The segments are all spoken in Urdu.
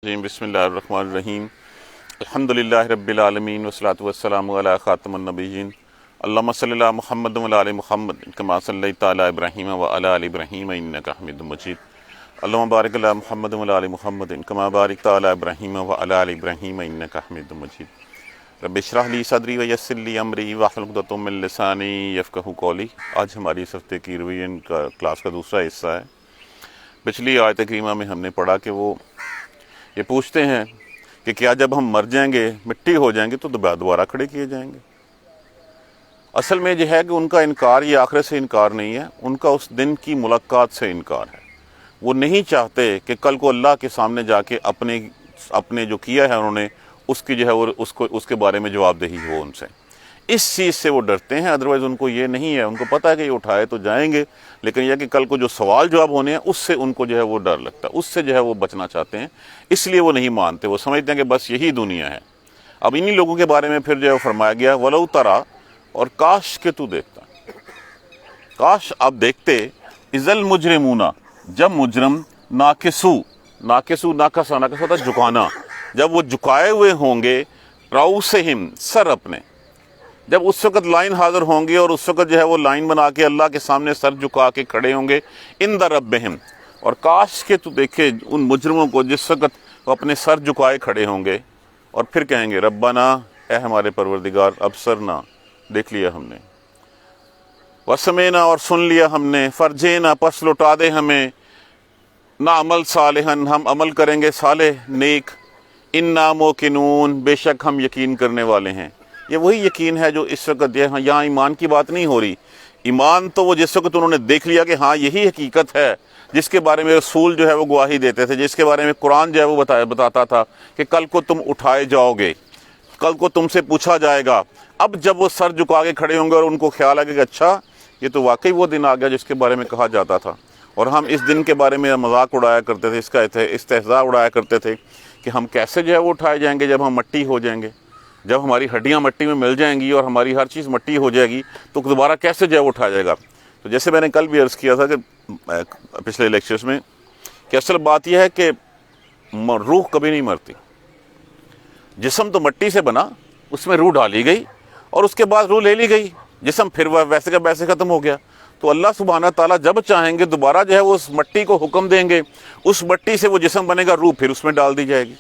بسم اللہ الرحمن الرحیم الحمدللہ رب العالمین والصلاة والسلام علی خاتم النبیین اللہم صلی اللہ محمد وعلی آل محمد کما صلیت علی ابراہیم وعلی آل ابراہیم انک حمید مجید اللہم بارک علی محمد وعلی آل محمد کما بارکت علی ابراہیم وعلی آل ابراہیم انک حمید مجید رب اشرح لی صدری ویسر لی امری واحلل عقدۃ من لسانی یفقہوا قولی۔ آج ہماری اس ہفتے کی ریویژن کا کلاس کا دوسرا حصہ ہے۔ پچھلی آیت کریمہ میں ہم نے پڑھا کہ وہ یہ پوچھتے ہیں کہ کیا جب ہم مر جائیں گے، مٹی ہو جائیں گے تو دوبارہ کھڑے کیے جائیں گے۔ اصل میں یہ ہے کہ ان کا انکار یہ آخرت سے انکار نہیں ہے، ان کا اس دن کی ملاقات سے انکار ہے۔ وہ نہیں چاہتے کہ کل کو اللہ کے سامنے جا کے اپنے جو کیا ہے انہوں نے اس کی جو ہے وہ اس کے بارے میں جواب دہی ہو ان سے۔ اس چیز سے وہ ڈرتے ہیں، ادروائز ان کو یہ نہیں ہے، ان کو پتہ ہے کہ یہ اٹھائے تو جائیں گے، لیکن یہ کہ کل کو جو سوال جواب ہونے ہیں اس سے ان کو جو ہے وہ ڈر لگتا ہے، اس سے جو ہے وہ بچنا چاہتے ہیں، اس لیے وہ نہیں مانتے۔ وہ سمجھتے ہیں کہ بس یہی دنیا ہے۔ اب انہی لوگوں کے بارے میں پھر جو ہے فرمایا گیا وَلَوْ تَرَا، اور کاش کہ تو دیکھتا، کاش آپ دیکھتے اِذَا الْمُجْرِمُونَ، جب مجرم ناکسو ناکسا ہوتا ہے جھکانا، جب وہ جھکائے ہوئے ہوں گے رؤوسہم، سر اپنے، جب اس وقت لائن حاضر ہوں گے اور اس وقت جو ہے وہ لائن بنا کے اللہ کے سامنے سر جھکا کے کھڑے ہوں گے عند ربہم، اور کاش کہ تو دیکھے ان مجرموں کو جس وقت وہ اپنے سر جھکائے کھڑے ہوں گے اور پھر کہیں گے ربنا، اے ہمارے پروردگار، ابصرنا، دیکھ لیا ہم نے، وسمعنا، اور سن لیا ہم نے، فرجینا، پس لوٹا دے ہمیں، نعمل صالحا، ہم عمل کریں گے صالح نیک، انا موقنون، بے شک ہم یقین کرنے والے ہیں۔ یہ وہی یقین ہے جو اس وقت یہاں ایمان کی بات نہیں ہو رہی۔ ایمان تو وہ جس وقت انہوں نے دیکھ لیا کہ ہاں یہی حقیقت ہے جس کے بارے میں رسول جو ہے وہ گواہی دیتے تھے، جس کے بارے میں قرآن جو ہے وہ بتاتا تھا کہ کل کو تم اٹھائے جاؤ گے، کل کو تم سے پوچھا جائے گا۔ اب جب وہ سر جھکا کے کھڑے ہوں گے اور ان کو خیال آئے کہ اچھا یہ تو واقعی وہ دن آ گیا جس کے بارے میں کہا جاتا تھا، اور ہم اس دن کے بارے میں مذاق اڑایا کرتے تھے، اس کا استہزاء اڑایا کرتے تھے کہ ہم کیسے جو ہے وہ اٹھائے جائیں گے جب ہم مٹی ہو جائیں گے، جب ہماری ہڈیاں مٹی میں مل جائیں گی اور ہماری ہر چیز مٹی ہو جائے گی تو دوبارہ کیسے جو ہے وہ اٹھایا جائے گا۔ تو جیسے میں نے کل بھی عرض کیا تھا کہ پچھلے لیکچرز میں کہ اصل بات یہ ہے کہ روح کبھی نہیں مرتی۔ جسم تو مٹی سے بنا، اس میں روح ڈالی گئی اور اس کے بعد روح لے لی گئی، جسم پھر ویسے کا ویسے ختم ہو گیا۔ تو اللہ سبحانہ تعالیٰ جب چاہیں گے دوبارہ جو ہے وہ اس مٹی کو حکم دیں گے، اس مٹی سے وہ جسم بنے گا، روح پھر اس میں ڈال دی جائے گی۔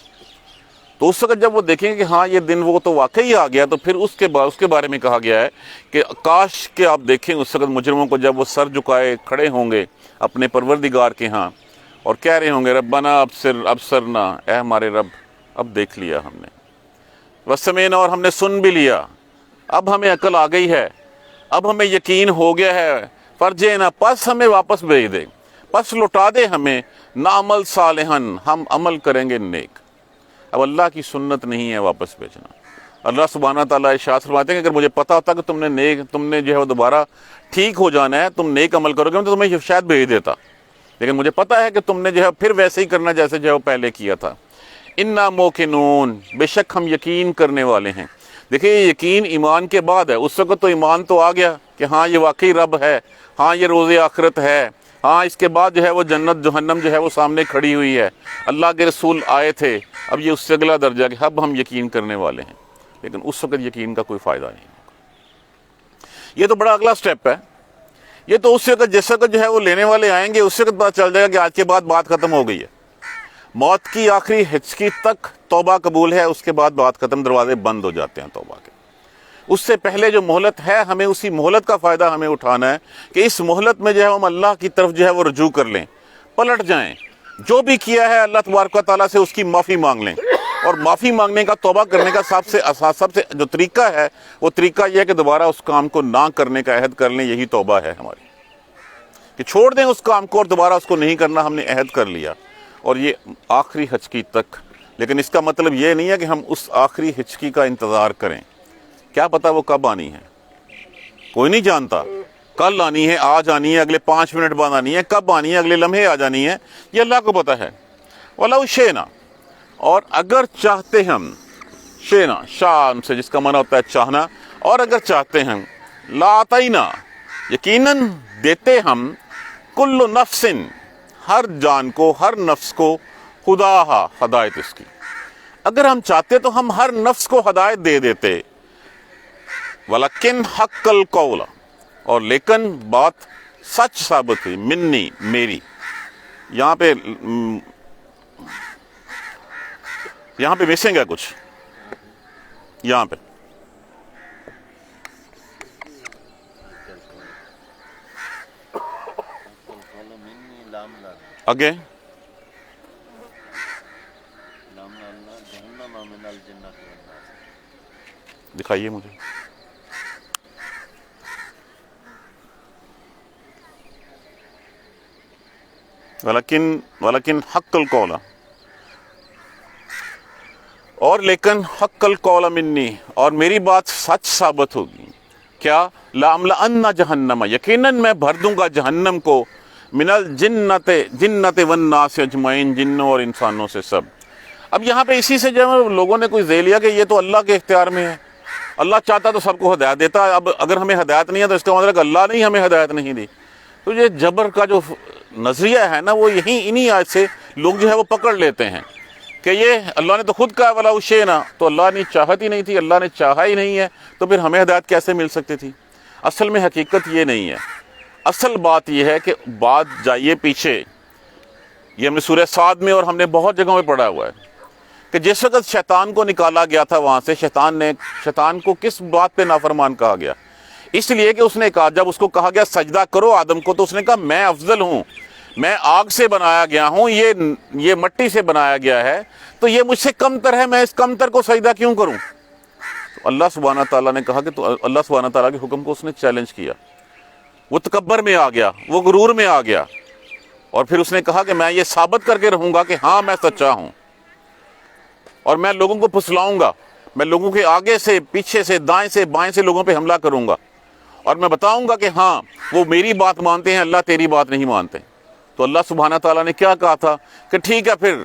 تو اس وقت جب وہ دیکھیں گے کہ ہاں یہ دن وہ تو واقعی آ گیا، تو پھر اس کے بارے میں کہا گیا ہے کہ کاش کہ آپ دیکھیں اس وقت مجرموں کو جب وہ سر جھکائے کھڑے ہوں گے اپنے پروردگار کے ہاں اور کہہ رہے ہوں گے ربنا ابصرنا، اے ہمارے رب اب دیکھ لیا ہم نے، وسمعنا، اور ہم نے سن بھی لیا، اب ہمیں عقل آ گئی ہے، اب ہمیں یقین ہو گیا ہے، فرجینا، پس ہمیں واپس بھیج دے، پس لوٹا دے ہمیں، نعمل صالحا، ہم عمل کریں گے نیک۔ اب اللہ کی سنت نہیں ہے واپس بھیجنا۔ اللہ سبحانہ تعالیٰ ارشاد فرماتے ہیں کہ اگر مجھے پتا ہوتا کہ تم نے جو ہے وہ دوبارہ ٹھیک ہو جانا ہے، تم نیک عمل کرو گے تو تمہیں شاید بھیج دیتا، لیکن مجھے پتا ہے کہ تم نے جو ہے پھر ویسے ہی کرنا جیسے جو ہے وہ پہلے کیا تھا۔ انا موقنون، بے شک ہم یقین کرنے والے ہیں۔ دیکھیں یہ یقین ایمان کے بعد ہے، اس وقت تو ایمان تو آ گیا کہ ہاں یہ واقعی رب ہے، ہاں یہ روز آخرت ہے، ہاں اس کے بعد جو ہے وہ جنت جہنم جو ہے وہ سامنے کھڑی ہوئی ہے، اللہ کے رسول آئے تھے، اب یہ اس سے اگلا درجہ کہ اب ہم یقین کرنے والے ہیں، لیکن اس وقت یقین کا کوئی فائدہ نہیں ہوگا۔ یہ تو بڑا اگلا سٹیپ ہے، یہ تو اس وقت جس وقت جو ہے وہ لینے والے آئیں گے اس وقت پتہ چل جائے گا کہ آج کے بعد بات ختم ہو گئی ہے، موت کی آخری ہچکی تک توبہ قبول ہے، اس کے بعد بات ختم، دروازے بند ہو جاتے ہیں توبہ کے۔ اس سے پہلے جو مہلت ہے ہمیں اسی مہلت کا فائدہ ہمیں اٹھانا ہے کہ اس مہلت میں جو ہے ہم اللہ کی طرف جو ہے وہ رجوع کر لیں، پلٹ جائیں، جو بھی کیا ہے اللہ تبارک و تعالیٰ سے اس کی معافی مانگ لیں، اور معافی مانگنے کا، توبہ کرنے کا سب سے جو طریقہ ہے وہ طریقہ یہ ہے کہ دوبارہ اس کام کو نہ کرنے کا عہد کر لیں، یہی توبہ ہے ہماری، کہ چھوڑ دیں اس کام کو اور دوبارہ اس کو نہیں کرنا، ہم نے عہد کر لیا، اور یہ آخری ہچکی تک۔ لیکن اس کا مطلب یہ نہیں ہے کہ ہم اس آخری ہچکی کا انتظار کریں، کیا پتا وہ کب آنی ہے، کوئی نہیں جانتا، کل آنی ہے، آج آنی ہے، اگلے 5 منٹ بعد آنی ہے، کب آنی ہے، اگلے لمحے آ جانی ہے، یہ اللہ کو پتا ہے۔ وَلَوْ شِئْنَا، اور اگر چاہتے ہم، شینا شان سے جس کا معنی ہوتا ہے چاہنا، اور اگر چاہتے ہیں، لَأَعْطَيْنَا، یقیناً دیتے ہم، کل نفس، ہر جان کو، ہر نفس کو، خدا ہدایت اس کی، اگر ہم چاہتے تو ہم ہر نفس کو ہدایت دے دیتے، ولیکن حق القول، اور لیکن بات سچ ثابت ہوئی، منی میری، یہاں پہ مسنگ ہے کچھ، یہاں پہ آگے دکھائیے مجھے، ولیکن حق القول، اور لیکن حق القول منی، اور میری بات سچ ثابت ہوگی، کیا؟ لَأَمْلَأَنَّ جہنم، یقیناً میں بھر دوں گا جہنم کو، من الجنت والناس اجمعین، جنوں اور انسانوں سے سب۔ اب یہاں پہ اسی سے جو ہے لوگوں نے کوئی ذیل لیا کہ یہ تو اللہ کے اختیار میں ہے، اللہ چاہتا تو سب کو ہدایت دیتا، اب اگر ہمیں ہدایت نہیں ہے تو اس کا مطلب کہ اللہ نے ہمیں ہدایت نہیں دی۔ تو یہ جبر کا جو نظریہ ہے نا، وہ انہی آیت سے لوگ جو ہے وہ پکڑ لیتے ہیں کہ یہ اللہ نے تو خود کہا وَلَوْ شِئْنَا، تو اللہ نے چاہت ہی نہیں تھی، اللہ نے چاہا ہی نہیں ہے، تو پھر ہمیں ہدایت کیسے مل سکتی تھی؟ اصل میں حقیقت یہ نہیں ہے، اصل بات یہ ہے کہ بات جائیے پیچھے، یہ ہم نے سورہ صاد میں اور ہم نے بہت جگہوں میں پڑھا ہوا ہے کہ جس وقت شیطان کو نکالا گیا تھا وہاں سے، شیطان کو کس بات پہ نافرمان کہا گیا؟ اس لیے کہ اس نے کہا، جب اس کو کہا گیا سجدہ کرو آدم کو، تو اس نے کہا میں افضل ہوں، میں آگ سے بنایا گیا ہوں، یہ مٹی سے بنایا گیا ہے، تو یہ مجھ سے کمتر ہے، میں اس کمتر کو سجدہ کیوں کروں؟ تو اللہ سبحانہ تعالیٰ نے کہا کہ تو اللہ سبحانہ تعالیٰ کے حکم کو اس نے چیلنج کیا، وہ تکبر میں آ گیا، وہ غرور میں آ گیا، اور پھر اس نے کہا کہ میں یہ ثابت کر کے رہوں گا کہ ہاں میں سچا ہوں، اور میں لوگوں کو پھسلاؤں گا، میں لوگوں کے آگے سے، پیچھے سے، دائیں سے، بائیں سے لوگوں پہ حملہ کروں گا، اور میں بتاؤں گا کہ ہاں وہ میری بات مانتے ہیں، اللہ تیری بات نہیں مانتے۔ تو اللہ سبحانہ تعالیٰ نے کیا کہا تھا کہ ٹھیک ہے، پھر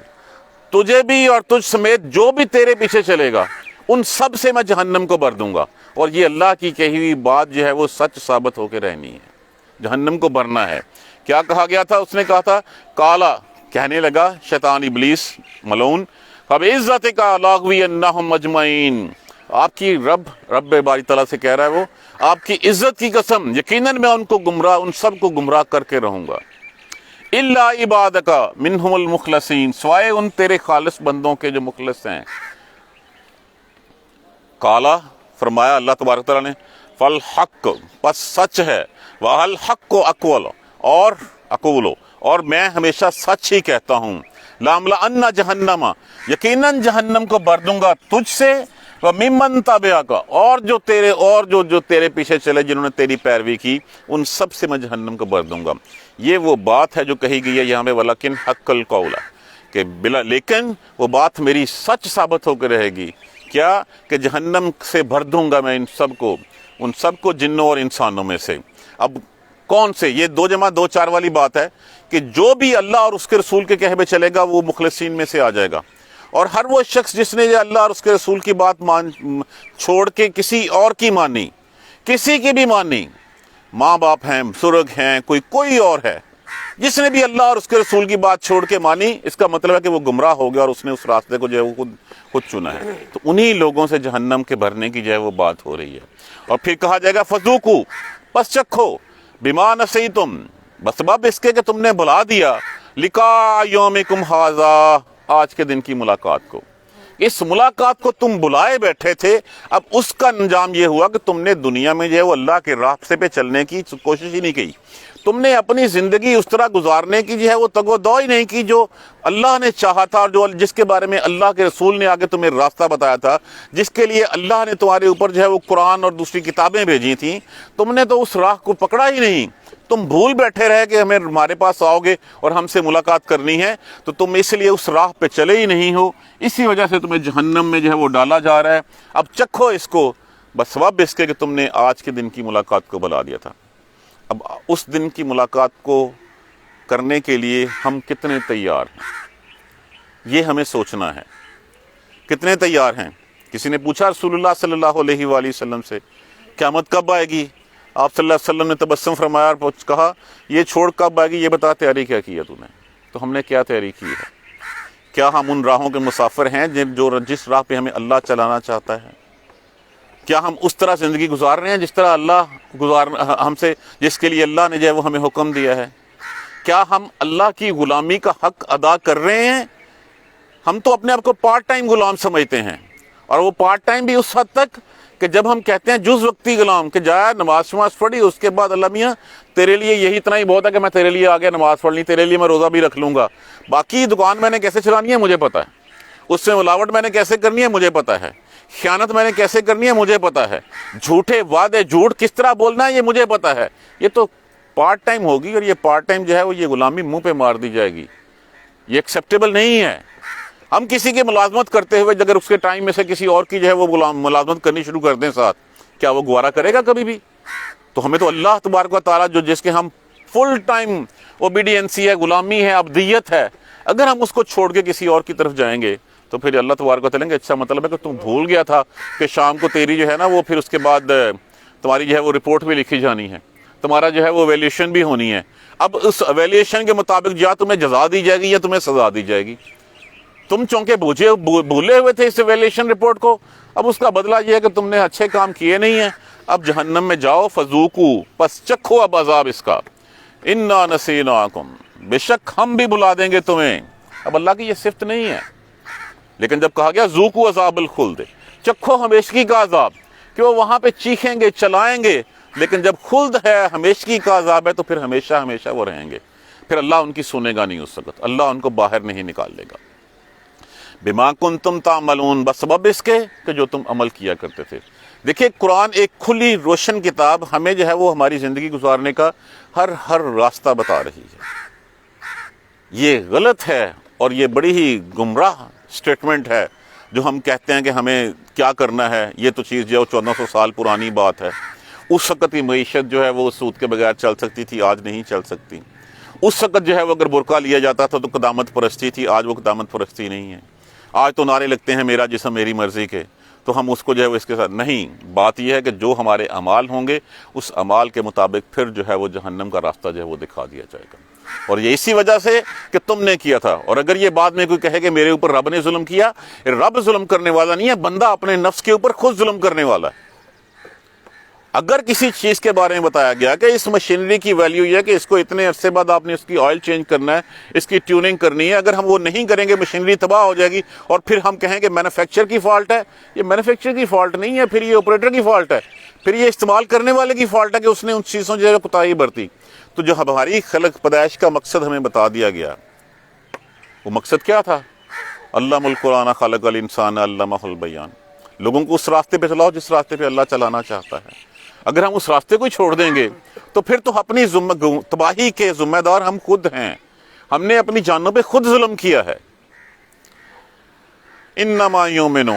تجھے بھی اور تجھ سمیت جو بھی تیرے پیچھے چلے گا، ان سب سے میں جہنم کو بھر دوں گا، اور یہ اللہ کی کہی ہوئی بات جو ہے وہ سچ ثابت ہو کے رہنی ہے، جہنم کو بھرنا ہے۔ کیا کہا گیا تھا؟ اس نے کہا تھا کالا، کہنے لگا شیطان ابلیس ملعون، فَبِعِزَّتِكَ لَأَغْوِيَنَّهُمْ أَجْمَعِينَ، آپ کی رب باری تعالیٰ سے کہہ رہا ہے وہ، آپ کی عزت کی قسم، یقیناً میں ان سب کو گمراہ کر کے رہوں گا، إِلَّا عِبَادَكَ مِنْهُمُ الْمُخْلَصِينَ، سوائے ان تیرے خالص بندوں کے جو مخلص ہیں۔ کالا، فرمایا اللہ تبارک تعالیٰ نے، فَالْحَقُّ، پس سچ ہے، وَالْحَقُّ أَقْوَلُ، اور اقولو، اور میں ہمیشہ سچ ہی کہتا ہوں، لَأَمْلَأَنَّ جَهَنَّمَ، یقیناً جہنم کو بھر دوں گا تجھ سے، وَمِمَّن تَبِعَكَ، اور جو تیرے پیچھے چلے، جنہوں نے تیری پیروی کی، ان سب سے میں جہنم کو بھر دوں گا۔ یہ وہ بات ہے جو کہی گئی ہے یہاں پہ، وَلَكِنْ حَقَّ الْقَوْلَ، کہ لیکن وہ بات میری سچ ثابت ہو کے رہے گی، کیا؟ کہ جہنم سے بھر دوں گا میں ان سب کو جنوں اور انسانوں میں سے۔ اب کون سے؟ یہ 2 جمع 2 4 والی بات ہے کہ جو بھی اللہ اور اس کے رسول کے کہے پہ چلے گا وہ مخلصین میں سے آ جائے گا، اور ہر وہ شخص جس نے یہ اللہ اور اس کے رسول کی بات چھوڑ کے کسی اور کی مانی، کسی کی بھی مانی، ماں باپ ہیں، بزرگ ہیں، کوئی اور ہے، جس نے بھی اللہ اور اس کے رسول کی بات چھوڑ کے مانی، اس کا مطلب ہے کہ وہ گمراہ ہو گیا اور اس نے اس راستے کو جو ہے وہ خود چنا ہے۔ تو انہی لوگوں سے جہنم کے بھرنے کی جو ہے وہ بات ہو رہی ہے۔ اور پھر کہا جائے گا فذوقوا، پس چکھو، بما نسیتم، بسبب اس کے کہ تم نے بھلا دیا، لقاء یومکم ھذا، آج کے دن کی ملاقات کو، اس ملاقات کو تم بلائے بیٹھے تھے، اب اس کا انجام یہ ہوا کہ تم نے دنیا میں جو ہے وہ اللہ کے راستے پہ چلنے کی کوشش ہی نہیں کی، تم نے اپنی زندگی اس طرح گزارنے کی جو ہے وہ تگ و دو ہی نہیں کی جو اللہ نے چاہا تھا، اور جو جس کے بارے میں اللہ کے رسول نے آگے تمہیں راستہ بتایا تھا، جس کے لیے اللہ نے تمہارے اوپر جو ہے وہ قرآن اور دوسری کتابیں بھیجی تھیں، تم نے تو اس راہ کو پکڑا ہی نہیں، تم بھول بیٹھے رہے کہ ہمارے پاس آؤ گے اور ہم سے ملاقات کرنی ہے، تو تم اس لیے اس راہ پہ چلے ہی نہیں ہو، اسی وجہ سے تمہیں جہنم میں جو ہے وہ ڈالا جا رہا ہے۔ اب چکھو اس کو، بسبب اس کے کہ تم نے آج کے دن کی ملاقات کو بلا دیا تھا۔ اب اس دن کی ملاقات کو کرنے کے لیے ہم کتنے تیار ہیں، یہ ہمیں سوچنا ہے، کتنے تیار ہیں۔ کسی نے پوچھا رسول اللہ صلی اللہ علیہ وآلہ وسلم سے قیامت کب آئے گی؟ آپ صلی اللہ علیہ وسلم نے تبسم فرمایا اور کہا یہ چھوڑ کب آئے گی، یہ بتا تیاری کیا کی ہے تو نے؟ تو ہم نے کیا تیاری کی ہے کیا ہم ان راہوں کے مسافر ہیں جس راہ پہ ہمیں اللہ چلانا چاہتا ہے؟ کیا ہم اس طرح زندگی گزار رہے ہیں جس طرح اللہ ہم سے، جس کے لیے اللہ نے جو ہے وہ ہمیں حکم دیا ہے؟ کیا ہم اللہ کی غلامی کا حق ادا کر رہے ہیں؟ ہم تو اپنے آپ کو پارٹ ٹائم غلام سمجھتے ہیں، اور وہ پارٹ ٹائم بھی اس حد تک کہ جب ہم کہتے ہیں جز وقتی غلام، کہ جایا نماز شماز پڑھی، اس کے بعد اللہ میاں تیرے لیے یہی اتنا ہی بہت ہے کہ میں تیرے لیے آ گیا نماز پڑھ لی، تیرے لیے میں روزہ بھی رکھ لوں گا، باقی دکان میں نے کیسے چلانی ہے مجھے پتا ہے، اس سے ملاوٹ میں نے کیسے کرنی ہے مجھے پتا ہے، خیانت میں نے کیسے کرنی ہے مجھے پتا ہے، جھوٹے وعدے جھوٹ کس طرح بولنا ہے یہ مجھے پتا ہے۔ یہ تو پارٹ ٹائم ہوگی، اور یہ پارٹ ٹائم جو ہے وہ یہ غلامی منہ پہ مار دی جائے گی، یہ ایکسیپٹیبل نہیں ہے۔ ہم کسی کی ملازمت کرتے ہوئے اگر اس کے ٹائم میں سے کسی اور کی جو ہے وہ ملازمت کرنی شروع کر دیں ساتھ، کیا وہ گوارا کرے گا کبھی بھی؟ تو ہمیں تو اللہ تبارک و تعالیٰ جس کے ہم فل ٹائم اوبیڈینسی ہے، غلامی ہے، عبدیت ہے، اگر ہم اس کو چھوڑ کے کسی اور کی طرف جائیں گے تو پھر اللہ تبارک و تعالیٰ کہ اچھا مطلب ہے کہ تم بھول گیا تھا کہ شام کو تیری جو ہے نا وہ پھر اس کے بعد تمہاری جو ہے وہ رپورٹ بھی لکھی جانی ہے، تمہارا جو ہے وہ ایویلیوشن بھی ہونی ہے، اب اس ایویلیوشن کے مطابق یا تمہیں جزا دی جائے گی یا تمہیں سزا دی جائے گی۔ تم چونکہ بھولے ہوئے تھے اس ایویلیوشن رپورٹ کو، اب اس کا بدلہ یہ ہے کہ تم نے اچھے کام کیے نہیں ہیں، اب جہنم میں جاؤ، فذوقوا، پس چکھو اب عذاب اس کا، انا نسیناکم، بے شک ہم بھی بلا دیں گے تمہیں۔ اب اللہ کی یہ صفت نہیں ہے، لیکن جب کہا گیا ذوقوا عذاب الخلد، چکھو ہمیشگی کا عذاب، کہ وہ وہاں پہ چیخیں گے چلائیں گے، لیکن جب خلد ہے، ہمیشگی کا عذاب ہے، تو پھر ہمیشہ ہمیشہ وہ رہیں گے، پھر اللہ ان کی سنے گا نہیں اس وقت، اللہ ان کو باہر نہیں نکال لے گا۔ بما کنتم تعملون، بسبب اس کے کہ جو تم عمل کیا کرتے تھے۔ دیکھیں قرآن ایک کھلی روشن کتاب ہمیں جو ہے وہ ہماری زندگی گزارنے کا ہر راستہ بتا رہی ہے۔ یہ غلط ہے اور یہ بڑی ہی گمراہ سٹیٹمنٹ ہے جو ہم کہتے ہیں کہ ہمیں کیا کرنا ہے، یہ تو چیز جو ہے 1400 سال پرانی بات ہے۔ اس وقت کی معیشت جو ہے وہ سود کے بغیر چل سکتی تھی، آج نہیں چل سکتی۔ اس وقت جو ہے وہ اگر برقع لیا جاتا تھا تو قدامت پرستی تھی، آج وہ قدامت پرستی نہیں ہے۔ آج تو نعرے لگتے ہیں میرا جسم میری مرضی کے، تو ہم اس کو جو ہے وہ اس کے ساتھ نہیں، بات یہ ہے کہ جو ہمارے اعمال ہوں گے اس اعمال کے مطابق پھر جو ہے وہ جہنم کا راستہ جو ہے وہ دکھا دیا جائے گا، اور یہ اسی وجہ سے کہ تم نے کیا تھا۔ اور اگر یہ بعد میں کوئی کہے کہ میرے اوپر رب نے ظلم کیا، رب ظلم کرنے والا نہیں ہے، بندہ اپنے نفس کے اوپر خود ظلم کرنے والا ہے۔ اگر کسی چیز کے بارے میں بتایا گیا کہ اس مشینری کی ویلیو یہ ہے کہ اس کو اتنے عرصے بعد آپ نے اس کی آئل چینج کرنا ہے، اس کی ٹیوننگ کرنی ہے، اگر ہم وہ نہیں کریں گے مشینری تباہ ہو جائے گی، اور پھر ہم کہیں کہ مینوفیکچر کی فالٹ ہے، یہ مینوفیکچر کی فالٹ نہیں ہے، پھر یہ آپریٹر کی فالٹ ہے، پھر یہ استعمال کرنے والے کی فالٹ ہے کہ اس نے ان چیزوں جو ہے کوتاہی برتی۔ تو جو ہماری خلق پیدائش کا مقصد ہمیں بتا دیا گیا، وہ مقصد کیا تھا؟ علم القرآن خلق الانسان علمہ البیان، لوگوں کو اس راستے پہ چلاؤ جس راستے پہ اللہ چلانا چاہتا ہے۔ اگر ہم اس راستے کو چھوڑ دیں گے تو پھر تو اپنی تباہی کے ذمہ دار ہم خود ہیں، ہم نے اپنی جانوں پہ خود ظلم کیا ہے۔ انما یؤمنو،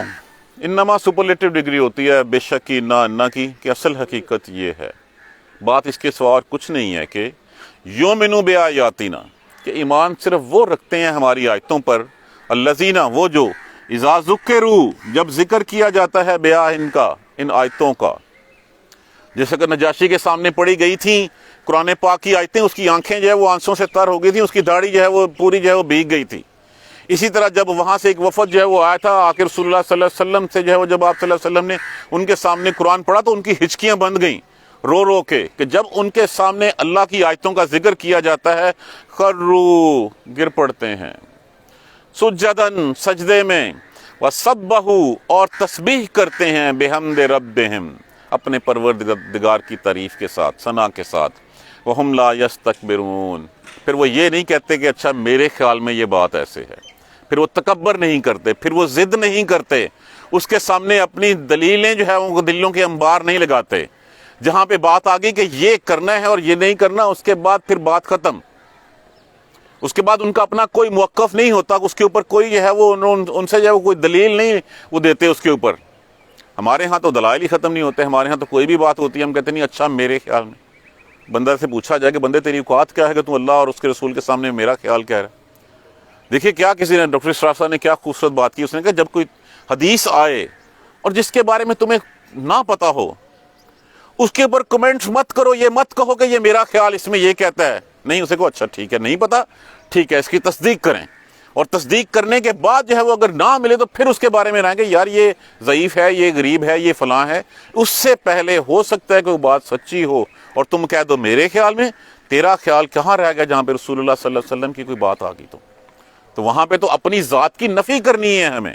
انما سپرلیٹو ڈگری ہوتی ہے بے شک کی نہ کی، کہ اصل حقیقت یہ ہے، بات اس کے سوا اور کچھ نہیں ہے کہ یؤمنو بآیاتنا، کہ ایمان صرف وہ رکھتے ہیں ہماری آیتوں پر، الذین، وہ جو اذا ذکروا، جب ذکر کیا جاتا ہے بیا ان کا، ان آیتوں کا، جیسے کہ نجاشی کے سامنے پڑھی گئی تھیں قرآن پاک کی آیتیں، اس کی آنکھیں جو ہے وہ آنسوں سے تر ہو گئی تھیں، اس کی داڑھی جو ہے وہ پوری جو ہے وہ بھیگ گئی تھی۔ اسی طرح جب وہاں سے ایک وفد جو ہے وہ آیا تھا آخر رسول اللہ صلی اللہ علیہ وسلم سے جو ہے وہ جب آپ صلی اللہ علیہ وسلم نے ان کے سامنے قرآن پڑھا تو ان کی ہچکیاں بند گئیں رو رو کے، کہ جب ان کے سامنے اللہ کی آیتوں کا ذکر کیا جاتا ہے خروا، گر پڑتے ہیں، سجدن، سجدے میں، وسبحوا، اور تسبیح کرتے ہیں، بحمد ربہم، اپنے پروردگار کی تعریف کے ساتھ، ثنا کے ساتھ، وہم لا یستکبرون، پھر وہ یہ نہیں کہتے کہ اچھا میرے خیال میں یہ بات ایسے ہے، پھر وہ تکبر نہیں کرتے، پھر وہ ضد نہیں کرتے، اس کے سامنے اپنی دلیلیں جو ہے وہ دلوں کے انبار نہیں لگاتے، جہاں پہ بات آ گئی کہ یہ کرنا ہے اور یہ نہیں کرنا، اس کے بعد پھر بات ختم، اس کے بعد ان کا اپنا کوئی موقف نہیں ہوتا، اس کے اوپر کوئی جو ہے وہ ان سے جو ہے وہ کوئی دلیل نہیں وہ دیتے اس کے اوپر۔ ہمارے ہاں تو دلائل ہی ختم نہیں ہوتے، ہمارے ہاں تو کوئی بھی بات ہوتی ہے ہم کہتے نہیں اچھا میرے خیال میں، بندہ سے پوچھا جائے کہ بندے تیری اوقات کیا ہے کہ تم اللہ اور اس کے رسول کے سامنے میرا خیال کہہ رہا ہے۔ دیکھیے کیا کسی نے، ڈاکٹر اسرار صاحب نے کیا خوبصورت بات کی، اس نے کہا جب کوئی حدیث آئے اور جس کے بارے میں تمہیں نہ پتا ہو، اس کے اوپر کمنٹس مت کرو، یہ مت کہو کہ یہ میرا خیال اس میں یہ کہتا ہے، نہیں، اسے کو اچھا ٹھیک ہے نہیں پتا، ٹھیک ہے اس کی تصدیق کریں، اور تصدیق کرنے کے بعد جو ہے وہ اگر نہ ملے تو پھر اس کے بارے میں رہیں گے یار یہ ضعیف ہے، یہ غریب ہے، یہ فلاں ہے۔ اس سے پہلے ہو سکتا ہے کہ وہ بات سچی ہو اور تم کہہ دو میرے خیال میں، تیرا خیال کہاں رہ گیا جہاں پہ رسول اللہ صلی اللہ علیہ وسلم کی کوئی بات آ گئی تو وہاں پہ تو اپنی ذات کی نفی کرنی ہے ہمیں۔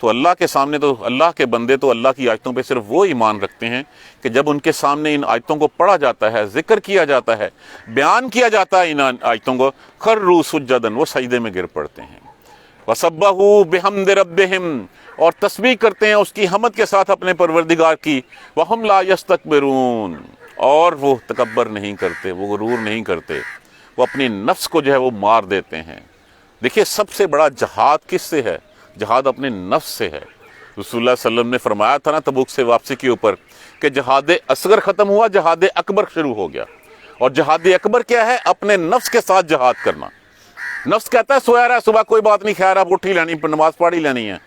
تو اللہ کے سامنے تو اللہ کے بندے تو اللہ کی آیتوں پہ صرف وہ ایمان رکھتے ہیں کہ جب ان کے سامنے ان آیتوں کو پڑھا جاتا ہے، ذکر کیا جاتا ہے، بیان کیا جاتا ہے ان آیتوں کو، خروا سجدا، وہ سجدے میں گر پڑتے ہیں۔ وَسَبَّحُوا بِحَمْدِ رَبِّهِمْ، اور تسبیح کرتے ہیں اس کی حمد کے ساتھ اپنے پروردگار کی، وَهُمْ لَا يَسْتَكْبِرُونَ، اور وہ تکبر نہیں کرتے، وہ غرور نہیں کرتے، وہ اپنی نفس کو جو ہے وہ مار دیتے ہیں۔ دیکھیے سب سے بڑا جہاد کس سے ہے؟ جہاد اپنے نفس سے ہے۔ رسول اللہ صلی اللہ علیہ وسلم نے فرمایا تھا نا تبوک سے واپسی کے اوپر کہ جہاد اصغر ختم ہوا، جہاد اکبر شروع ہو گیا۔ اور جہاد اکبر کیا ہے؟ اپنے نفس کے ساتھ جہاد کرنا۔ نفس کہتا ہے سویا رہا ہے صبح، کوئی بات نہیں، خیر آپ اٹھ ہی لینی، نماز پڑھ ہی لینی ہے۔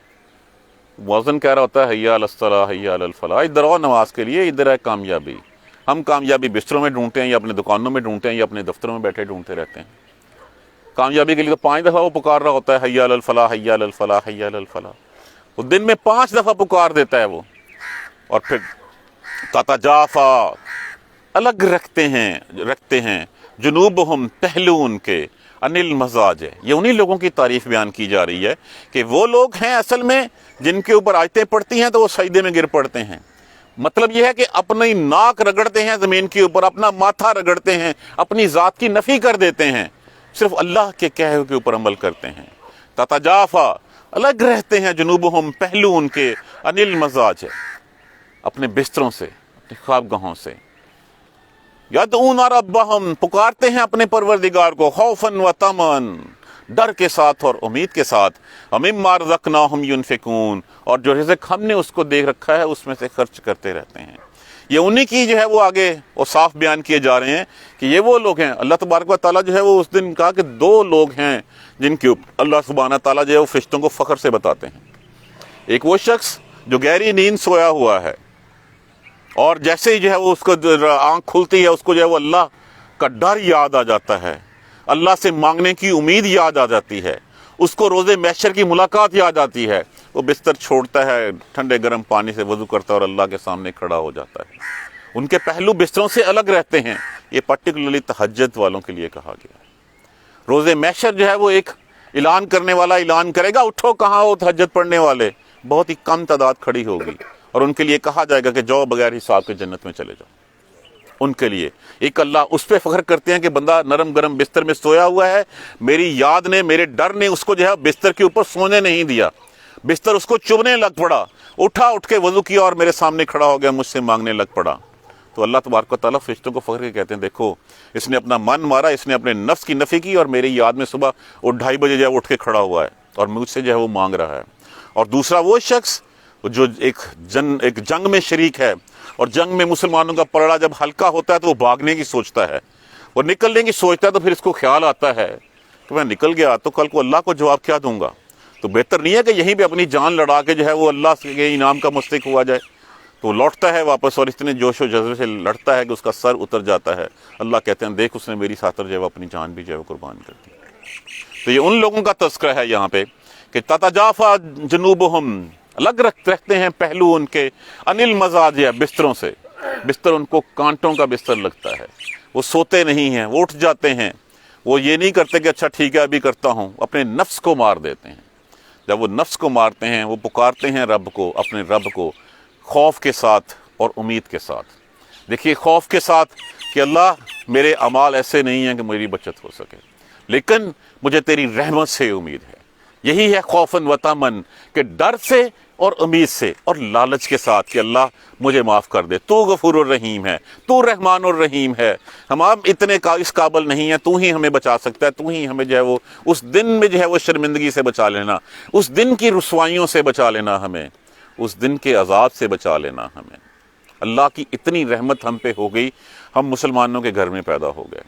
مؤذن کہہ رہا ہوتا ہے حی علی الصلاۃ حی علی الفلاح، ادھر آؤ نماز کے لیے، ادھر ہے کامیابی۔ ہم کامیابی بستروں میں ڈھونڈتے ہیں یا اپنے دکانوں میں ڈھونڈتے ہیں یا اپنے دفتروں میں بیٹھے ڈھونڈتے رہتے ہیں۔ کامیابی کے لیے تو 5 دفعہ وہ پکار رہا ہوتا ہے حی علی الفلاح حی علی الفلاح حی علی الفلاح، وہ دن میں 5 دفعہ پکار دیتا ہے وہ۔ اور پھر تتجافا، الگ رکھتے ہیں جنوبہم، پہلو ان کے، عن المضاجع، یہ انہی لوگوں کی تعریف بیان کی جا رہی ہے کہ وہ لوگ ہیں اصل میں جن کے اوپر آیتیں پڑتی ہیں تو وہ سجدے میں گر پڑتے ہیں۔ مطلب یہ ہے کہ اپنی ناک رگڑتے ہیں زمین کے اوپر، اپنا ماتھا رگڑتے ہیں، اپنی ذات کی نفی کر دیتے ہیں، صرف اللہ کے کہے کے اوپر عمل کرتے ہیں۔ تتجافا، الگ رہتے ہیں جنوبہم، پہلو ان کے، عن المضاجع، اپنے بستروں سے، اپنی خوابگاہوں سے۔ یدعون ربہم، پکارتے ہیں اپنے پروردگار کو، خوفا و طمعا، ڈر کے ساتھ اور امید کے ساتھ، ومما رزقناہم ینفقون، اور جو رزق ہم نے اس کو دیکھ رکھا ہے اس میں سے خرچ کرتے رہتے ہیں۔ یہ انہی کی جو ہے وہ آگے وہ صاف بیان کیے جا رہے ہیں کہ یہ وہ لوگ ہیں۔ اللہ تبارک و تعالیٰ جو ہے وہ اس دن کہا کہ 2 لوگ ہیں جن کے اوپر اللہ سبحانہ تعالیٰ جو ہے وہ فرشتوں کو فخر سے بتاتے ہیں۔ ایک وہ شخص جو گہری نیند سویا ہوا ہے اور جیسے ہی جو ہے وہ اس کو آنکھ کھلتی ہے اس کو جو ہے وہ اللہ کا ڈر یاد آ جاتا ہے، اللہ سے مانگنے کی امید یاد آ جاتی ہے، اس کو روز محشر کی ملاقات یاد آتی ہے، وہ بستر چھوڑتا ہے، ٹھنڈے گرم پانی سے وضو کرتا ہے اور اللہ کے سامنے کھڑا ہو جاتا ہے۔ ان کے پہلو بستروں سے الگ رہتے ہیں۔ یہ پرٹیکولرلی تہجد والوں کے لیے کہا گیا ہے۔ روز محشر جو ہے وہ ایک اعلان کرنے والا اعلان کرے گا، اٹھو کہاں ہو تہجد پڑھنے والے، بہت ہی کم تعداد کھڑی ہوگی، اور ان کے لیے کہا جائے گا کہ جاؤ بغیر حساب کے جنت میں چلے جاؤ۔ ان کے لیے ایک اللہ اس پہ فخر کرتے ہیں کہ بندہ نرم گرم بستر میں سویا ہوا ہے، میری یاد نے، میرے ڈر نے اس کو جو ہے بستر کے اوپر سونے نہیں دیا، بستر اس کو چبھنے لگ پڑا، اٹھ کے وضو کیا اور میرے سامنے کھڑا ہو گیا، مجھ سے مانگنے لگ پڑا۔ تو اللہ تبارک و تعالیٰ فرشتوں کو فخر کے کہتے ہیں دیکھو اس نے اپنا من مارا، اس نے اپنے نفس کی نفی کی، اور میری یاد میں صبح وہ 2:30 بجے جو ہے اٹھ کے کھڑا ہوا ہے اور مجھ سے جو ہے وہ مانگ رہا ہے۔ اور دوسرا وہ شخص جو ایک جنگ میں شریک ہے، اور جنگ میں مسلمانوں کا پلڑا جب ہلکا ہوتا ہے تو وہ بھاگنے کی سوچتا ہے، وہ نکلنے کی سوچتا ہے، تو پھر اس کو خیال آتا ہے کہ میں نکل گیا تو کل کو اللہ کو جواب کیا دوں گا، تو بہتر نہیں ہے کہ یہیں پہ اپنی جان لڑا کے جو ہے وہ اللہ کے انعام کا مستحق ہوا جائے۔ تو وہ لوٹتا ہے واپس اور اتنے جوش و جذبے سے لڑتا ہے کہ اس کا سر اتر جاتا ہے۔ اللہ کہتے ہیں دیکھ اس نے میری خاطر جو ہے وہ اپنی جان بھی جو ہے وہ قربان کر دی۔ تو یہ ان لوگوں کا تذکرہ ہے یہاں پہ کہ تتجافا جنوبہم، الگ رکھتے ہیں پہلو ان کے، عن المضاجع، بستروں سے، بستر ان کو کانٹوں کا بستر لگتا ہے، وہ سوتے نہیں ہیں، وہ اٹھ جاتے ہیں، وہ یہ نہیں کرتے کہ اچھا ٹھیک ہے ابھی کرتا ہوں، اپنے نفس کو مار دیتے ہیں۔ جب وہ نفس کو مارتے ہیں وہ پکارتے ہیں رب کو، اپنے رب کو، خوف کے ساتھ اور امید کے ساتھ۔ دیکھیے خوف کے ساتھ کہ اللہ میرے اعمال ایسے نہیں ہیں کہ میری بچت ہو سکے، لیکن مجھے تیری رحمت سے امید ہے۔ یہی ہے خوفاً و طمعاً، کہ ڈر سے اور امید سے اور لالچ کے ساتھ کہ اللہ مجھے معاف کر دے، تو غفور الرحیم ہے، تو رحمان الرحیم ہے، ہم اب اتنے اس قابل نہیں ہیں، تو ہی ہمیں بچا سکتا ہے، تو ہی ہمیں جو ہے وہ اس دن میں جو ہے وہ شرمندگی سے بچا لینا، اس دن کی رسوائیوں سے بچا لینا، ہمیں اس دن کے عذاب سے بچا لینا ہمیں۔ اللہ کی اتنی رحمت ہم پہ ہو گئی، ہم مسلمانوں کے گھر میں پیدا ہو گئے،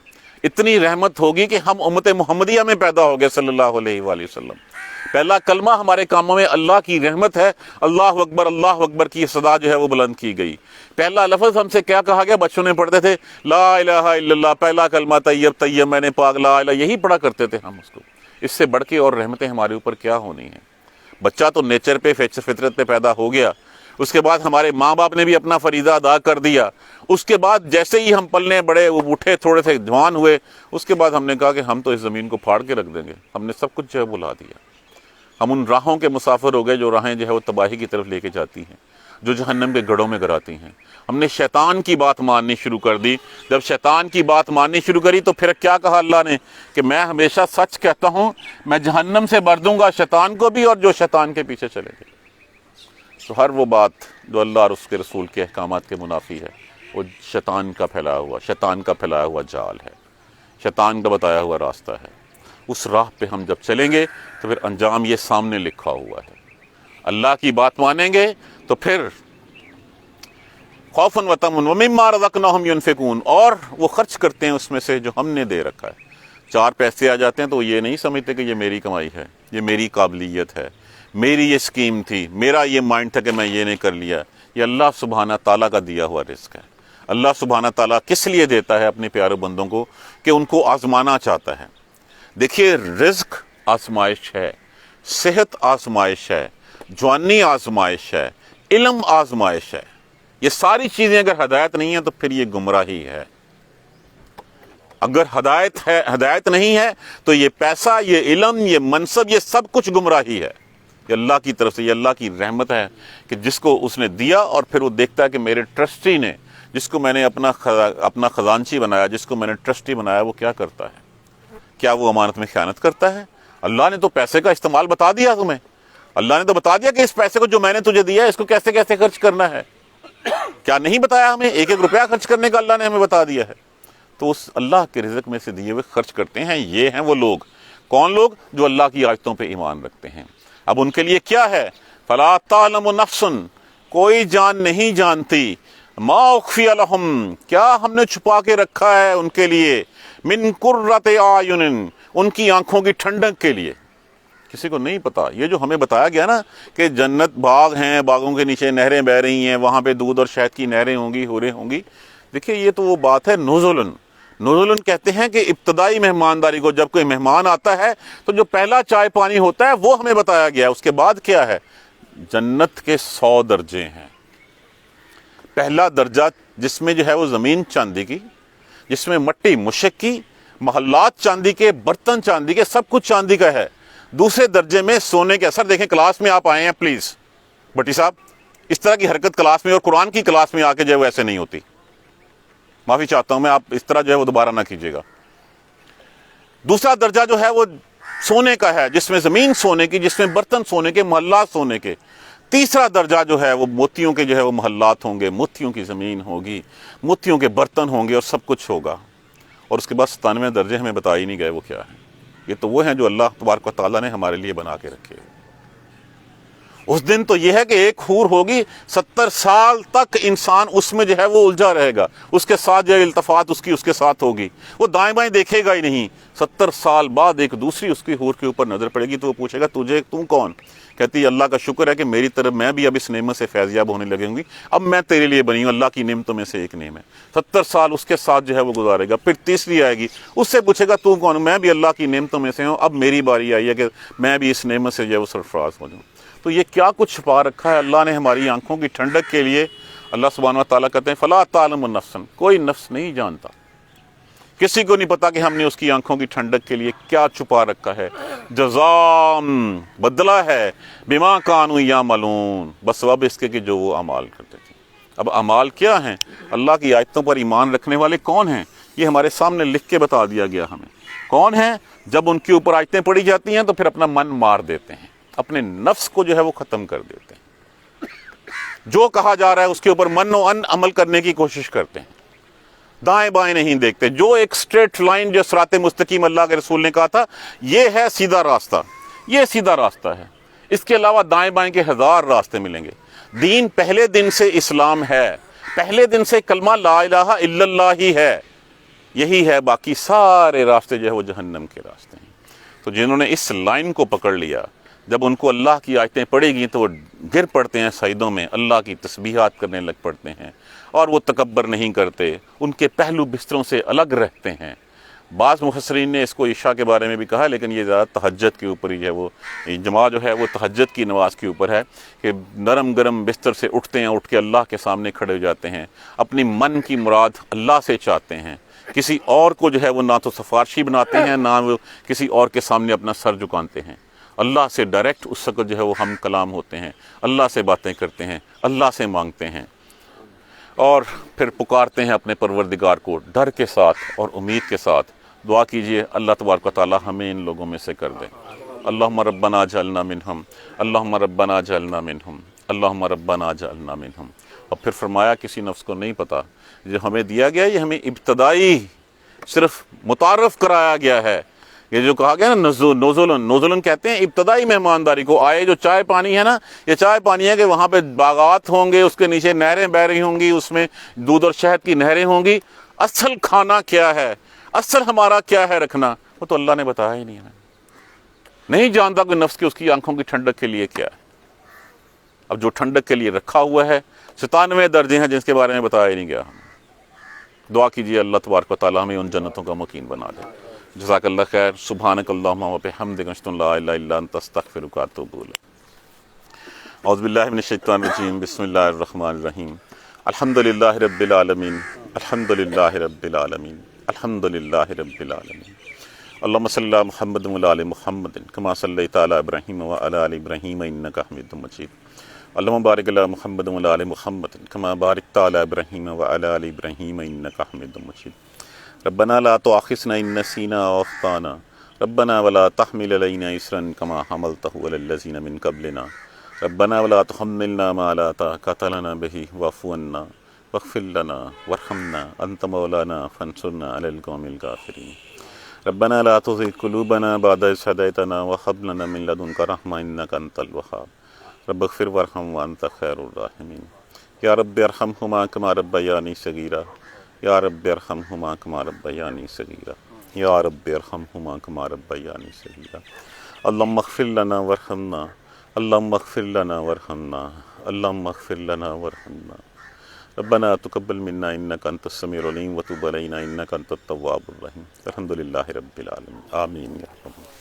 اتنی رحمت ہوگی کہ ہم امت محمدیہ میں پیدا ہو گئے صلی اللہ علیہ وآلہ وسلم۔ پہلا کلمہ ہمارے کاموں میں اللہ کی رحمت ہے، اللہ اکبر کی صدا جو ہے وہ بلند کی گئی۔ پہلا لفظ ہم سے کیا کہا گیا؟ بچوں میں پڑھتے تھے لا الہ الا اللہ، پہلا کلمہ طیب طیب میں نے پاک لا الہ، یہی پڑھا کرتے تھے ہم اس کو۔ اس سے بڑھ کے اور رحمتیں ہمارے اوپر کیا ہونی ہیں؟ بچہ تو نیچر پہ فطرت پہ پیدا ہو گیا، اس کے بعد ہمارے ماں باپ نے بھی اپنا فریضہ ادا کر دیا، اس کے بعد جیسے ہی ہم پلنے بڑے اٹھے تھوڑے سے جوان ہوئے، اس کے بعد ہم نے کہا کہ ہم تو اس زمین کو پھاڑ کے رکھ دیں گے، ہم نے سب کچھ جو ہے بلا دیا۔ ہم ان راہوں کے مسافر ہو گئے جو راہیں جو ہے وہ تباہی کی طرف لے کے جاتی ہیں، جو جہنم کے گڑھوں میں گراتی ہیں۔ ہم نے شیطان کی بات ماننی شروع کر دی۔ جب شیطان کی بات ماننی شروع کری تو پھر کیا کہا اللہ نے کہ میں ہمیشہ سچ کہتا ہوں، میں جہنم سے بھر دوں گا شیطان کو بھی اور جو شیطان کے پیچھے چلے گئے۔ تو ہر وہ بات جو اللہ اور اس کے رسول کے احکامات کے منافی ہے وہ شیطان کا پھیلایا ہوا جال ہے، شیطان کا بتایا ہوا راستہ ہے۔ اس راہ پہ ہم جب چلیں گے تو پھر انجام یہ سامنے لکھا ہوا ہے۔ اللہ کی بات مانیں گے تو پھر خوفاً وطمعاً ومما رزقناہم ینفقون، اور وہ خرچ کرتے ہیں اس میں سے جو ہم نے دے رکھا ہے۔ 4 پیسے آ جاتے ہیں تو یہ نہیں سمجھتے کہ یہ میری کمائی ہے، یہ میری قابلیت ہے، میری یہ اسکیم تھی، میرا یہ مائنڈ تھا کہ میں یہ نہیں کر لیا۔ یہ اللہ سبحانہ تعالیٰ کا دیا ہوا رزق ہے۔ اللہ سبحانہ تعالیٰ کس لیے دیتا ہے اپنے پیارے بندوں کو؟ کہ ان کو آزمانا چاہتا ہے۔ دیکھیے، رزق آزمائش ہے، صحت آزمائش ہے، جوانی آزمائش ہے، علم آزمائش ہے۔ یہ ساری چیزیں اگر ہدایت نہیں ہیں تو پھر یہ گمراہی ہے۔ اگر ہدایت نہیں ہے تو یہ پیسہ، یہ علم، یہ منصب، یہ سب کچھ گمراہی ہے۔ یہ اللہ کی طرف سے، یہ اللہ کی رحمت ہے کہ جس کو اس نے دیا اور پھر وہ دیکھتا ہے کہ میرے ٹرسٹی نے، جس کو میں نے اپنا خزانچی بنایا، جس کو میں نے ٹرسٹی بنایا، وہ کیا کرتا ہے؟ کیا وہ امانت میں خیانت کرتا ہے؟ اللہ نے تو پیسے کا استعمال بتا دیا تمہیں، اللہ نے تو بتا دیا کہ اس پیسے کو جو میں نے تجھے دیا ہے اس کو کیسے کیسے خرچ کرنا ہے۔ کیا نہیں بتایا ہمیں؟ 1 روپیہ خرچ کرنے کا اللہ نے ہمیں بتا دیا ہے۔ تو اس اللہ کے رزق میں سے دیے ہوئے خرچ کرتے ہیں۔ یہ ہیں وہ لوگ، کون لوگ؟ جو اللہ کی آیتوں پہ ایمان رکھتے ہیں۔ اب ان کے لیے کیا ہے؟ فلا تعلم نفس، کوئی جان نہیں جانتی، ما اخفی لہم، کیا ہم نے چھپا کے رکھا ہے ان کے لیے، من قرۃ اعین، ان کی آنکھوں کی ٹھنڈک کے لیے۔ کسی کو نہیں پتا۔ یہ جو ہمیں بتایا گیا نا کہ جنت باغ ہیں، باغوں کے نیچے نہریں بہ رہی ہیں، وہاں پہ دودھ اور شہد کی نہریں ہوں گی، حوریں ہوں گی، دیکھیے یہ تو وہ بات ہے نزلن کہتے ہیں کہ ابتدائی مہمانداری کو، جب کوئی مہمان آتا ہے تو جو پہلا چائے پانی ہوتا ہے وہ ہمیں بتایا گیا ہے۔ اس کے بعد کیا ہے؟ جنت کے 100 درجے ہیں۔ پہلا درجہ جس میں جو ہے وہ زمین چاندی کی، جس میں مٹی مشک کی، محلات چاندی کے، برتن چاندی کے، سب کچھ چاندی کا ہے۔ دوسرے درجے میں سونے کے اثر، دیکھیں کلاس میں آپ آئے ہیں، پلیز بٹی صاحب اس طرح کی حرکت کلاس میں اور قرآن کی کلاس میں آ کے جو ہے وہ ایسے نہیں ہوتی، معافی چاہتا ہوں میں، آپ اس طرح جو ہے وہ دوبارہ نہ کیجیے گا۔ دوسرا درجہ جو ہے وہ سونے کا ہے، جس میں زمین سونے کی، جس میں برتن سونے کے، محلات سونے کے۔ تیسرا درجہ جو ہے وہ موتیوں کے جو ہے وہ محلات ہوں گے، موتیوں کی زمین ہوگی، موتیوں کے برتن ہوں گے اور سب کچھ ہوگا۔ اور اس کے بعد 97 درجے ہمیں بتا ہی نہیں گئے وہ کیا ہے۔ یہ تو وہ ہیں جو اللہ تبارک و تعالیٰ نے ہمارے لیے بنا کے رکھے۔ اس دن تو یہ ہے کہ ایک حور ہوگی، 70 سال تک انسان اس میں جو ہے وہ الجھا رہے گا، اس کے ساتھ جو ہے التفات اس کے ساتھ ہوگی، وہ دائیں بائیں دیکھے گا ہی نہیں۔ 70 سال بعد ایک دوسری اس کی حور کے اوپر نظر پڑے گی تو وہ پوچھے گا تو کون؟ کہتی اللہ کا شکر ہے کہ میری طرف میں بھی اب اس نعمت سے فیض یاب ہونے لگے ہوں گی، اب میں تیرے لیے بنی ہوں، اللہ کی نعمتوں میں سے ایک نعمت ہے۔ 70 سال اس کے ساتھ جو ہے وہ گزارے گا، پھر تیسری آئے گی، اس سے پوچھے گا تو کون؟ میں بھی اللہ کی نعمتوں میں سے ہوں، اب میری باری آئی ہے کہ میں بھی اس نعمت سے جو ہے وہ سرفراز ہو جاؤں۔ تو یہ کیا کچھ چھپا رکھا ہے اللہ نے ہماری آنکھوں کی ٹھنڈک کے لیے۔ اللہ سبحانہ و تعالیٰ کہتے ہیں فلا تعلم نفس، کوئی نفس نہیں جانتا، کسی کو نہیں پتا کہ ہم نے اس کی آنکھوں کی ٹھنڈک کے لیے کیا چھپا رکھا ہے۔ جزاء، بدلہ ہے، بما کانوا یعملون، بسبب اس کے کہ جو وہ اعمال کرتے تھے۔ اب اعمال کیا ہیں؟ اللہ کی آیتوں پر ایمان رکھنے والے کون ہیں؟ یہ ہمارے سامنے لکھ کے بتا دیا گیا ہمیں کون ہیں۔ جب ان کے اوپر آیتیں پڑھی جاتی ہیں تو پھر اپنا من مار دیتے ہیں، اپنے نفس کو جو ہے وہ ختم کر دیتے ہیں، جو کہا جا رہا ہے اس کے اوپر من و ان عمل کرنے کی کوشش کرتے ہیں، دائیں بائیں نہیں دیکھتے۔ جو ایک سٹریٹ لائن جو صراط مستقیم اللہ کے رسول نے کہا تھا یہ ہے سیدھا راستہ، یہ سیدھا راستہ ہے، اس کے علاوہ دائیں بائیں کے 1000 راستے ملیں گے۔ دین پہلے دن سے اسلام ہے، پہلے دن سے کلمہ لا الہ الا اللہ ہی ہے، یہی ہے، باقی سارے راستے جو ہے وہ جہنم کے راستے ہیں۔ تو جنہوں نے اس لائن کو پکڑ لیا، جب ان کو اللہ کی آیتیں پڑھے گی تو وہ گر پڑتے ہیں سجدوں میں، اللہ کی تسبیحات کرنے لگ پڑتے ہیں، اور وہ تکبر نہیں کرتے، ان کے پہلو بستروں سے الگ رہتے ہیں، بعض مفسرین نے اس کو عشاء کے بارے میں بھی کہا، لیکن یہ زیادہ تہجد کے اوپر ہی ہے، وہ جمعہ جو ہے وہ تہجد کی نماز کے اوپر ہے کہ نرم گرم بستر سے اٹھتے ہیں، اٹھ کے اللہ کے سامنے کھڑے ہو جاتے ہیں، اپنی من کی مراد اللہ سے چاہتے ہیں، کسی اور کو جو ہے وہ نہ تو سفارشی بناتے ہیں، نہ وہ کسی اور کے سامنے اپنا سر جھکاتے ہیں، اللہ سے ڈائریکٹ اس وقت جو ہے وہ ہم کلام ہوتے ہیں، اللہ سے باتیں کرتے ہیں، اللہ سے مانگتے ہیں، اور پھر پکارتے ہیں اپنے پروردگار کو ڈر کے ساتھ اور امید کے ساتھ۔ دعا کیجئے اللہ تبارک و تعالی ہمیں ان لوگوں میں سے کر دے۔ اللہم ربنا اجعلنا منہم، اللہم ربنا اجعلنا منہم، اللہم ربنا اجعلنا منہم۔ اور پھر فرمایا کسی نفس کو نہیں پتا، جو ہمیں دیا گیا یہ ہمیں ابتدائی صرف متعارف کرایا گیا ہے، یہ جو کہا گیا نا نزولن کہتے ہیں ابتدائی مہمانداری کو۔ آئے جو چائے پانی ہے نا، یہ چائے پانی ہے کہ وہاں پہ باغات ہوں گے، اس کے نیچے نہریں بہ رہی ہوں گی، اس میں دودھ اور شہد کی نہریں ہوں گی۔ اصل کھانا کیا ہے، اصل ہمارا کیا ہے رکھنا، وہ تو اللہ نے بتایا ہی نہیں ہے، نہیں جانتا کہ نفس کی اس کی آنکھوں کی ٹھنڈک کے لیے کیا ہے۔ اب جو ٹھنڈک کے لیے رکھا ہوا ہے 97 درجے ہیں جن کے بارے میں بتایا ہی نہیں گیا۔ دعا کیجئے اللہ تبارک و تعالی ہمیں ان جنتوں کا مقیم بنا دے۔ جزاک اللہ خیر۔ سبحانک اللہم و بحمدک اشہد ان لا الہ الا انت استغفرک و اتوب الیک۔ اعوذ باللہ من الشیطان الرجیم، بسم اللہ الرحمن الرحیم۔ الحمدللہ رب العالمین، الحمدللہ رب العالمین، الحمدللہ رب العالمین۔ اللہم صلی علی محمد و علی محمد کما صلیت علی ابراہیم و علی آل ابراہیم انک حمید مجید۔ اللہم بارک علی محمد و علی محمد کما بارکت علی ابراہیم و علی آل ابراہیم انک حمید مجید۔ ربنا لا تؤاخذنا ان نسینا او اخطانا ربنا ولا تحمل علینا اصرا کما حملته علی الذین من قبلنا ربنا ولا تحملنا ما لا طاقۃ لنا به واعف عنا واغفر لنا وارحمنا انت مولانا فانصرنا علی القوم الکافرین۔ ربنا لا تزغ قلوبنا بعد إذ هديتنا وهب لنا من لدنك رحمة إنك أنت الوهاب رب اغفر وارحم وأنت خير الراحمين۔ یا رب ارحمهما كما ربياني صغيرا، یا رب ارحمهما كما ربياني صغيرا، یا رب ارحمهما كما ربياني صغيرا۔ اللهم اغفر لنا وارحمنا، اللهم اغفر لنا وارحمنا، اللهم اغفر لنا وارحمنا۔ ربنا تقبل منا انك انت السميع العليم وتب علينا انك انت التواب الرحيم۔ الحمد لله رب العالمين، آمين يا رب۔